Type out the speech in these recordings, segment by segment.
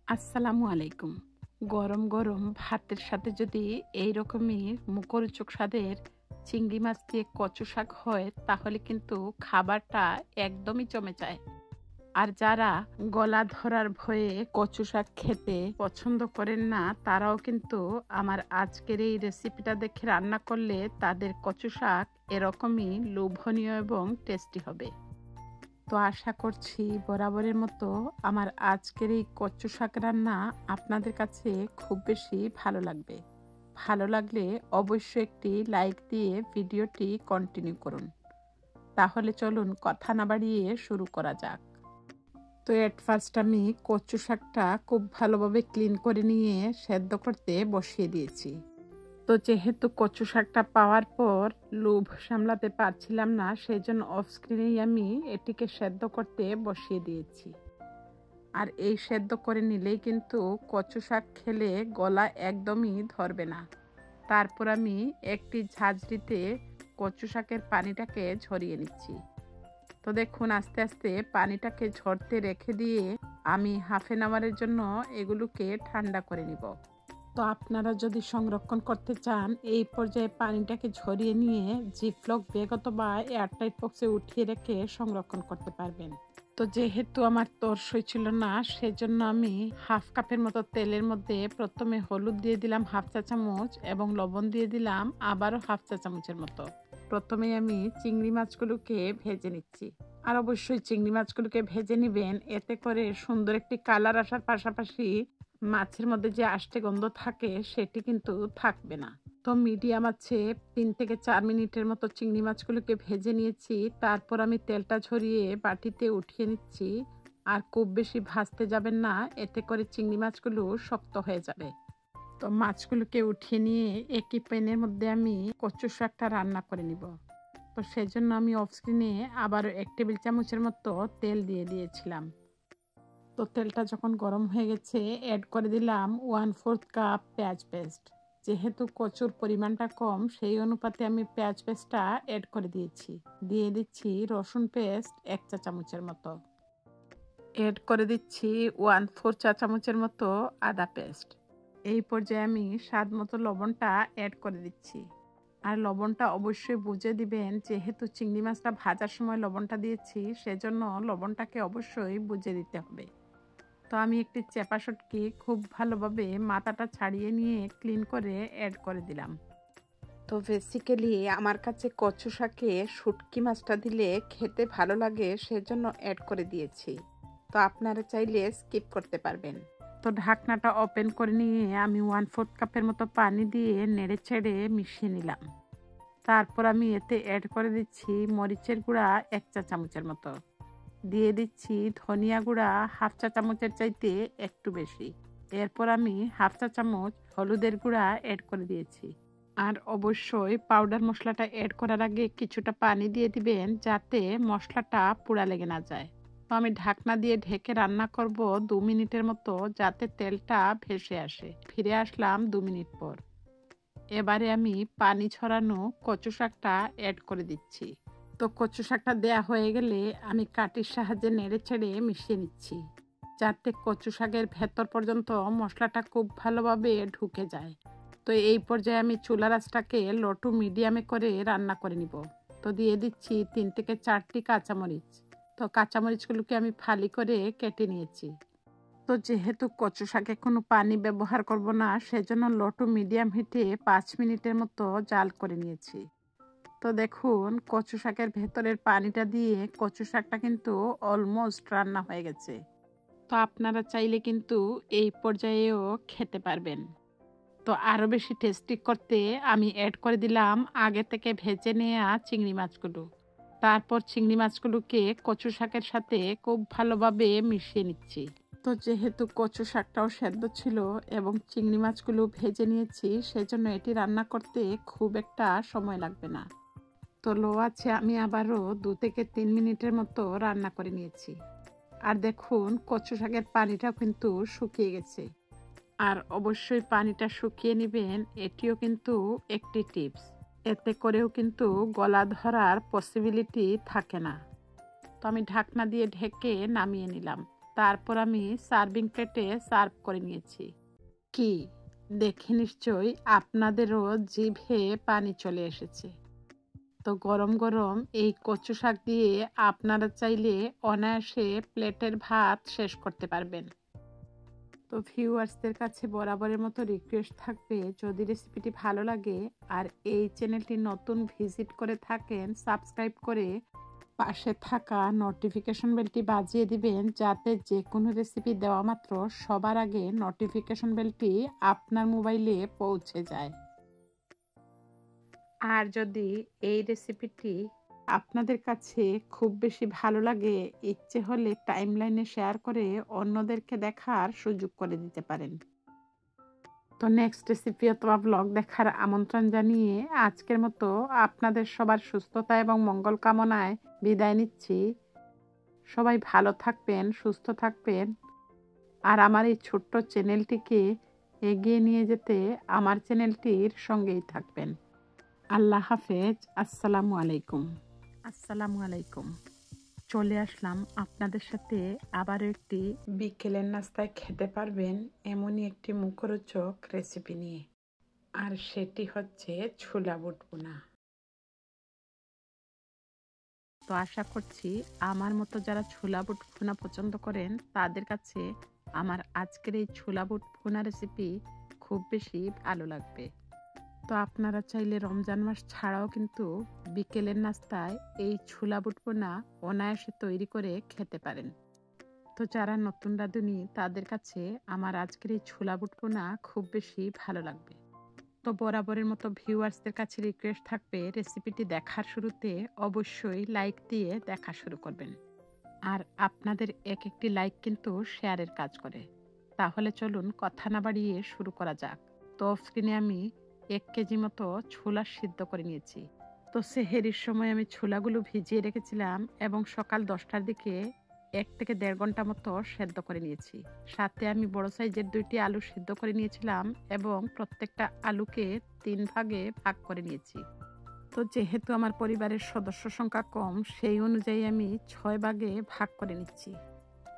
আসসালামু আলাইকুম। গরম গরম ভাতের সাথে যদি এই রকমই মুখরোচক স্বাদের চিংড়ি মাছ দিয়ে কচু শাক হয় তাহলে কিন্তু খাবারটা একদমই জমে যায়। আর যারা গলা ধরার ভয়ে কচু শাক খেতে পছন্দ করেন না তারাও কিন্তু আমার আজকের এই রেসিপিটা দেখে রান্না করলে তাদের কচু শাক এরকমই লোভনীয় এবং টেস্টি হবে। তো আশা করছি বরাবরের মতো আমার আজকের এই কচু শাক রান্না আপনাদের কাছে খুব বেশি ভালো লাগবে। ভালো লাগলে অবশ্যই একটি লাইক দিয়ে ভিডিওটি কন্টিনিউ করুন। তাহলে চলুন কথা না বাড়িয়ে শুরু করা যাক। তো এট ফার্স্ট আমি কচু শাকটা খুব ভালোভাবে ক্লিন করে নিয়ে সেদ্ধ করতে বসিয়ে দিয়েছি। তো যেহেতু কচু শাকটা পাওয়ার পর লোভ সামলাতে পারছিলাম না, সেই জন্য অফ স্ক্রিনেই আমি এটিকে সেদ্ধ করতে বসিয়ে দিয়েছি। আর এই সেদ্ধ করে নিলেই কিন্তু কচু শাক খেলে গলা একদমই ধরবে না। তারপর আমি একটি ঝাঁঝরিতে কচু শাকের পানিটাকে ঝরিয়ে নিচ্ছি। তো দেখুন আস্তে আস্তে পানিটাকে ঝরতে রেখে দিয়ে আমি হাফ এন আওয়ারের জন্য এগুলোকে ঠান্ডা করে নিব। তো আপনারা যদি সংরক্ষণ করতে চান এই পর্যায়ে পানিটাকে ঝরিয়ে নিয়ে জিপলক ব্যাগ অথবা এয়ারটাইট বক্সে উঠিয়ে রেখে সংরক্ষণ করতে পারবেন। তো যেহেতু আমার তরসই ছিল না সেজন্য আমি হাফ কাপের মতো তেলের মধ্যে প্রথমে হলুদ দিয়ে দিলাম হাফ চা চামচ এবং লবণ দিয়ে দিলাম আবারও হাফ চা চামচের মতো। প্রথমে আমি চিংড়ি মাছগুলোকে ভেজে নিচ্ছি। আর অবশ্যই চিংড়ি মাছগুলোকে ভেজে নেবেন, এতে করে সুন্দর একটি কালার আসার পাশাপাশি মাছের মধ্যে যে আষ্টে গন্ধ থাকে সেটি কিন্তু থাকবে না। তো মিডিয়াম আছে 3 থেকে 4 মিনিটের মতো চিংড়ি মাছগুলোকে ভেজে নিয়েছি। তারপর আমি তেলটা ঝরিয়ে বাটিতে উঠিয়ে নিচ্ছি। আর খুব বেশি ভাজতে যাবেন না, এতে করে চিংড়ি মাছগুলো শক্ত হয়ে যাবে। তো মাছগুলোকে উঠিয়ে নিয়ে একই প্যানের মধ্যে আমি কচু শাকটা রান্না করে নিব। তো সেজন্য আমি অফ স্ক্রিনে আবারও 1 টেবিল চামচের মতো তেল দিয়ে দিয়েছিলাম। তো তেলটা যখন গরম হয়ে গেছে অ্যাড করে দিলাম 1/4 কাপ পেঁয়াজ পেস্ট। যেহেতু কচুর পরিমাণটা কম সেই অনুপাতে আমি পেঁয়াজ পেস্টটা অ্যাড করে দিয়েছি। দিয়ে দিচ্ছি রসুন পেস্ট 1 চা চামচের মতো। অ্যাড করে দিচ্ছি 1/4 চা চামচের মতো আদা পেস্ট। এই পর্যায়ে আমি স্বাদ মতো লবণটা অ্যাড করে দিচ্ছি। আর লবণটা অবশ্যই বুঝে দিবেন, যেহেতু চিংড়ি মাছটা ভাজার সময় লবণটা দিয়েছি সেজন্য লবণটাকে অবশ্যই বুঝে দিতে হবে। তো আমি একটি চেপা শুটকি খুব ভালোভাবে মাথাটা ছাড়িয়ে নিয়ে ক্লিন করে অ্যাড করে দিলাম। তো বেসিক্যালি আমার কাছে কচু শাকে শুটকি মাছটা দিলে খেতে ভালো লাগে সেজন্য অ্যাড করে দিয়েছি। তো আপনারা চাইলে স্কিপ করতে পারবেন। তো ঢাকনাটা ওপেন করে নিয়ে আমি 1/4 কাপের মতো পানি দিয়ে নেড়ে চেড়ে মিশিয়ে নিলাম। তারপর আমি এতে অ্যাড করে দিচ্ছি মরিচের গুঁড়া 1 চা চামচের মতো। দিয়ে দিচ্ছি ধনিয়া গুঁড়া হাফ চা চামচের চাইতে একটু বেশি। এরপর আমি হাফ চা চামচ হলুদের গুঁড়া অ্যাড করে দিয়েছি। আর অবশ্যই পাউডার মশলাটা অ্যাড করার আগে কিছুটা পানি দিয়ে দিবেন যাতে মশলাটা পোড়া লেগে না যায়। তো আমি ঢাকনা দিয়ে ঢেকে রান্না করব 2 মিনিটের মতো যাতে তেলটা ভেসে আসে। ফিরে আসলাম 2 মিনিট পর। এবারে আমি পানি ছড়ানো কচু শাকটা অ্যাড করে দিচ্ছি। তো কচু শাকটা দেয়া হয়ে গেলে আমি কাঠির সাহায্যে নেড়ে ছেড়ে মিশিয়ে নিচ্ছি যাতে কচু শাকের ভেতর পর্যন্ত মশলাটা খুব ভালোভাবে ঢুকে যায়। তো এই পর্যায়ে আমি চুলার আঁচটাকে লো টু মিডিয়ামে করে রান্না করে নিব। তো দিয়ে দিচ্ছি 3 থেকে 4টি কাঁচামরিচ। তো কাঁচামরিচগুলোকে আমি ফালি করে কেটে নিয়েছি। তো যেহেতু কচু শাকে কোনো পানি ব্যবহার করব না সেজন্য লো টু মিডিয়াম হিটে 5 মিনিটের মতো জাল করে নিয়েছি। তো দেখুন কচু শাকের ভেতরের পানিটা দিয়ে কচু শাকটা কিন্তু অলমোস্ট রান্না হয়ে গেছে। তো আপনারা চাইলে কিন্তু এই পর্যায়েও খেতে পারবেন। তো আরও বেশি টেস্টি করতে আমি অ্যাড করে দিলাম আগে থেকে ভেজে নেওয়া চিংড়ি মাছগুলো। তারপর চিংড়ি মাছগুলোকে কচু শাকের সাথে খুব ভালোভাবে মিশিয়ে নিচ্ছি। তো যেহেতু কচু শাকটাও সেদ্ধ ছিল এবং চিংড়ি মাছগুলো ভেজে নিয়েছি সেজন্য এটি রান্না করতে খুব একটা সময় লাগবে না। তো লো আছে আমি আবারও 2 থেকে 3 মিনিটের মতো রান্না করে নিয়েছি। আর দেখুন কচু শাকের পানিটাও কিন্তু শুকিয়ে গেছে। আর অবশ্যই পানিটা শুকিয়ে নেবেন, এটিও কিন্তু একটি টিপস। এতে করেও কিন্তু গলা ধরার পসিবিলিটি থাকে না। তো আমি ঢাকনা দিয়ে ঢেকে নামিয়ে নিলাম। তারপর আমি সার্ভিং প্লেটে সার্ভ করে নিয়েছি। কি দেখে নিশ্চয়ই আপনাদেরও জিভে পানি চলে এসেছে। তো গরম গরম এই কচু শাক দিয়ে আপনারা চাইলে অনায়াসে প্লেটের ভাত শেষ করতে পারবেন। তো ভিউয়ার্সদের কাছে বরাবরের মতো রিকোয়েস্ট থাকবে, যদি রেসিপিটি ভালো লাগে আর এই চ্যানেলটি নতুন ভিজিট করে থাকেন, সাবস্ক্রাইব করে পাশে থাকা নোটিফিকেশন বেলটি বাজিয়ে দিবেন, যাতে যে কোনো রেসিপি দেওয়া মাত্র সবার আগে নোটিফিকেশন বেলটি আপনার মোবাইলে পৌঁছে যায়। আর যদি এই রেসিপিটি আপনাদের কাছে খুব বেশি ভালো লাগে, ইচ্ছে হলে টাইমলাইনে শেয়ার করে অন্যদেরকে দেখার সুযোগ করে দিতে পারেন। তো নেক্সট রেসিপি অথবা ব্লগ দেখার আমন্ত্রণ জানিয়ে আজকের মতো আপনাদের সবার সুস্থতা এবং মঙ্গল কামনায় বিদায় নিচ্ছি। সবাই ভালো থাকবেন, সুস্থ থাকবেন, আর আমার এই ছোট্ট চ্যানেলটিকে এগিয়ে নিয়ে যেতে আমার চ্যানেলটির সঙ্গেই থাকবেন। আল্লাহ হাফেজ। আসসালামু আলাইকুম। আসসালামু আলাইকুম। চলে আসলাম আপনাদের সাথে আবারও একটি বিকেলের নাস্তায় খেতে পারবেন এমনই একটি মুখরোচক রেসিপি নিয়ে, আর সেটি হচ্ছে ছোলা বুট ভুনা। তো আশা করছি আমার মতো যারা ছোলা বুট ভুনা পছন্দ করেন তাদের কাছে আমার আজকের এই ছোলা বুট ভুনা রেসিপি খুব বেশি ভালো লাগবে। তো আপনারা চাইলে রমজান মাস ছাড়াও কিন্তু বিকেলের নাস্তায় এই ছোলা বুট ভুনা অনায়াসে তৈরি করে খেতে পারেন। তো যারা নতুন রাঁধুনি তাদের কাছে আমার আজকের এই ছোলা বুট ভুনা খুব বেশি ভালো লাগবে। তো বরাবরের মতো ভিউয়ার্সদের কাছে রিকোয়েস্ট থাকবে, রেসিপিটি দেখার শুরুতে অবশ্যই লাইক দিয়ে দেখা শুরু করবেন। আর আপনাদের এক একটি লাইক কিন্তু শেয়ারের কাজ করে। তাহলে চলুন কথা না বাড়িয়ে শুরু করা যাক। তো স্ক্রিনে আমি 1 কেজি মতো ছোলা সিদ্ধ করে নিয়েছি। তো সেহেরির সময় আমি ছোলাগুলো ভিজিয়ে রেখেছিলাম এবং সকাল 10টার দিকে 1 থেকে 1.5 ঘন্টা মতো সেদ্ধ করে নিয়েছি। সাথে আমি বড় সাইজের 2টি আলু সিদ্ধ করে নিয়েছিলাম এবং প্রত্যেকটা আলুকে 3 ভাগে ভাগ করে নিয়েছি। তো যেহেতু আমার পরিবারের সদস্য সংখ্যা কম, সেই অনুযায়ী আমি 6 ভাগে ভাগ করে নিচ্ছি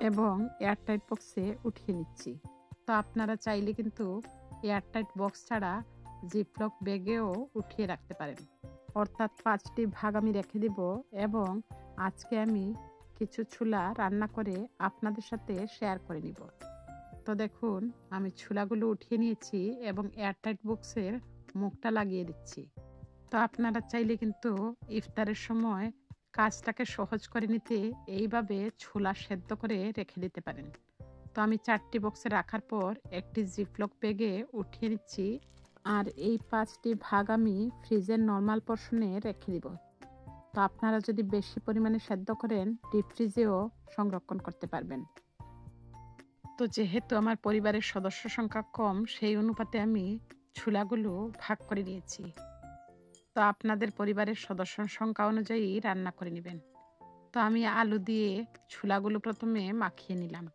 এবং এয়ারটাইট বক্সে উঠিয়ে নিচ্ছি। তো আপনারা চাইলে কিন্তু এয়ারটাইট বক্স ছাড়া জিপলক ব্যাগেও উঠিয়ে রাখতে পারেন। অর্থাৎ 5টি ভাগ আমি রেখে দিব এবং আজকে আমি কিছু ছোলা রান্না করে আপনাদের সাথে শেয়ার করে নিব। তো দেখুন আমি ছোলাগুলো উঠিয়ে নিয়েছি এবং এয়ারটাইট বক্সের মুখটা লাগিয়ে দিচ্ছি। তো আপনারা চাইলে কিন্তু ইফতারের সময় কাজটাকে সহজ করে নিতে এইভাবে ছোলা সেদ্ধ করে রেখে দিতে পারেন। তো আমি 4টি বক্সে রাখার পর একটি জিপলক ব্যাগে উঠিয়ে নিচ্ছি, আর এই 5টি ভাগ আমি ফ্রিজের নর্মাল পোর্শনে রেখে দিব। তো আপনারা যদি বেশি পরিমাণে সেদ্ধ করেন ডিপ ফ্রিজেও সংরক্ষণ করতে পারবেন। তো যেহেতু আমার পরিবারের সদস্য সংখ্যা কম, সেই অনুপাতে আমি ছোলাগুলো ভাগ করে নিয়েছি। তো আপনাদের পরিবারের সদস্য সংখ্যা অনুযায়ী রান্না করে নেবেন। তো আমি আলু দিয়ে ছোলাগুলো প্রথমে মাখিয়ে নিলাম।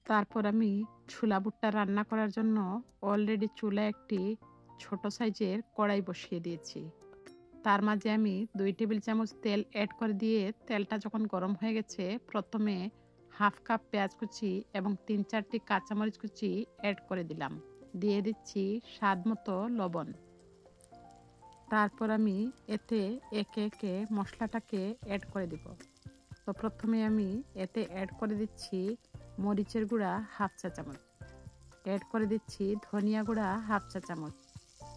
তারপর আমি ছোলা বুটটা রান্না করার জন্য অলরেডি চুলায় একটি ছোট সাইজের কড়াই বসিয়ে দিয়েছি। তার মাঝে আমি 2 টেবিল চামচ তেল অ্যাড করে দিয়ে তেলটা যখন গরম হয়ে গেছে, প্রথমে হাফ কাপ পেঁয়াজ কুচি এবং 3-4টি কাঁচামরিচ কুচি অ্যাড করে দিলাম। দিয়ে দিচ্ছি স্বাদ মতো লবণ। তারপর আমি এতে একে একে মশলাটাকে অ্যাড করে দিব। তো প্রথমে আমি এতে অ্যাড করে দিচ্ছি মরিচের গুঁড়া হাফ চা চামচ, অ্যাড করে দিচ্ছি ধনিয়া গুঁড়া হাফ চা চামচ,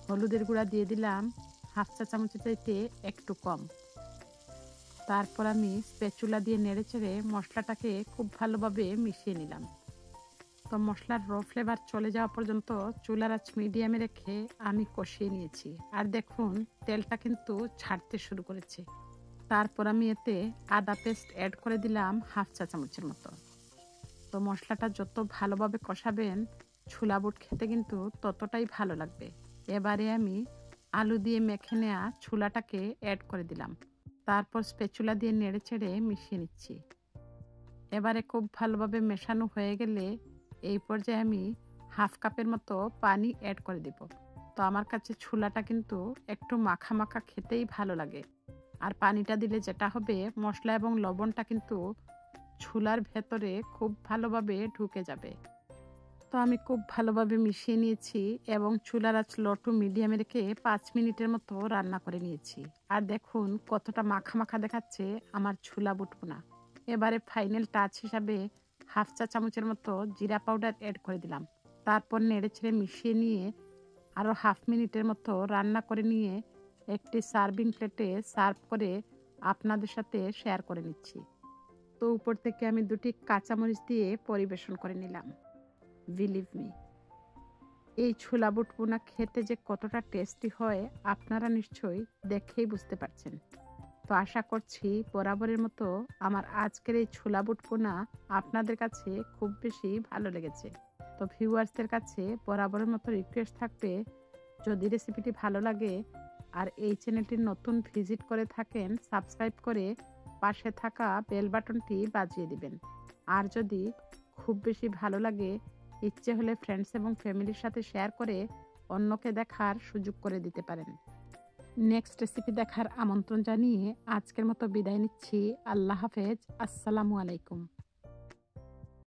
হলুদের গুঁড়া দিয়ে দিলাম হাফ চা চামচের চাইতে একটু কম। তারপর আমি স্প্যাচুলা দিয়ে নেড়েচেড়ে মশলাটাকে খুব ভালোভাবে মিশিয়ে নিলাম। তো মশলার র ফ্লেভার চলে যাওয়া পর্যন্ত চুলার আঁচ মিডিয়ামে রেখে আমি কষিয়ে নিয়েছি। আর দেখুন তেলটা কিন্তু ছাড়তে শুরু করেছে। তারপর আমি এতে আদা পেস্ট অ্যাড করে দিলাম হাফ চা চামচের মতো। তো মশলাটা যত ভালোভাবে কষাবেন ছোলা বুট খেতে কিন্তু ততটাই ভালো লাগবে। এবারে আমি আলু দিয়ে মেখে নেওয়া ছোলাটাকে অ্যাড করে দিলাম। তারপর স্প্যাচুলা দিয়ে নেড়েচেড়ে মিশিয়ে নিচ্ছি। এবারে খুব ভালোভাবে মেশানো হয়ে গেলে এই পর্যায়ে আমি হাফ কাপের মতো পানি অ্যাড করে দিব। তো আমার কাছে ছোলাটা কিন্তু একটু মাখা মাখা খেতেই ভালো লাগে। আর পানিটা দিলে যেটা হবে, মশলা এবং লবণটা কিন্তু ছোলার ভেতরে খুব ভালোভাবে ঢুকে যাবে। তো আমি খুব ভালোভাবে মিশিয়ে নিয়েছি এবং চুলার আঁচ লো টু মিডিয়ামে রেখে 5 মিনিটের মতো রান্না করে নিয়েছি। আর দেখুন কতটা মাখা মাখা দেখাচ্ছে আমার ছোলা বুটভুনা। এবারে ফাইনাল টাচ হিসাবে হাফ চা চামচের মতো জিরা পাউডার অ্যাড করে দিলাম। তারপর নেড়েচেড়ে মিশিয়ে নিয়ে আরও হাফ মিনিটের মতো রান্না করে নিয়ে একটি সার্ভিং প্লেটে সার্ভ করে আপনাদের সাথে শেয়ার করে নিচ্ছি। তো উপর থেকে আমি 2টি কাঁচামরিচ দিয়ে পরিবেশন করে নিলাম। বিলিভ মি, এই ছোলা বুট ভুনা খেতে যে কতটা টেস্টি হয় আপনারা নিশ্চয়ই দেখেই বুঝতে পারছেন। তো আশা করছি বরাবরের মতো আমার আজকের এই ছোলা বুট ভুনা আপনাদের কাছে খুব বেশি ভালো লেগেছে। তো ভিউয়ার্সদের কাছে বরাবরের মতো রিকোয়েস্ট থাকবে, যদি রেসিপিটি ভালো লাগে আর এই চ্যানেলটি নতুন ভিজিট করে থাকেন, সাবস্ক্রাইব করে পাশে থাকা বেল বাটনটি বাজিয়ে দিবেন। আর যদি খুব বেশি ভালো লাগে, ইচ্ছে হলে ফ্রেন্ডস এবং ফ্যামিলির সাথে শেয়ার করে অন্যকে দেখার সুযোগ করে দিতে পারেন। নেক্সট রেসিপি দেখার আমন্ত্রণ জানিয়ে আজকের মতো বিদায় নিচ্ছি। আল্লাহ হাফেজ। আসসালামু আলাইকুম।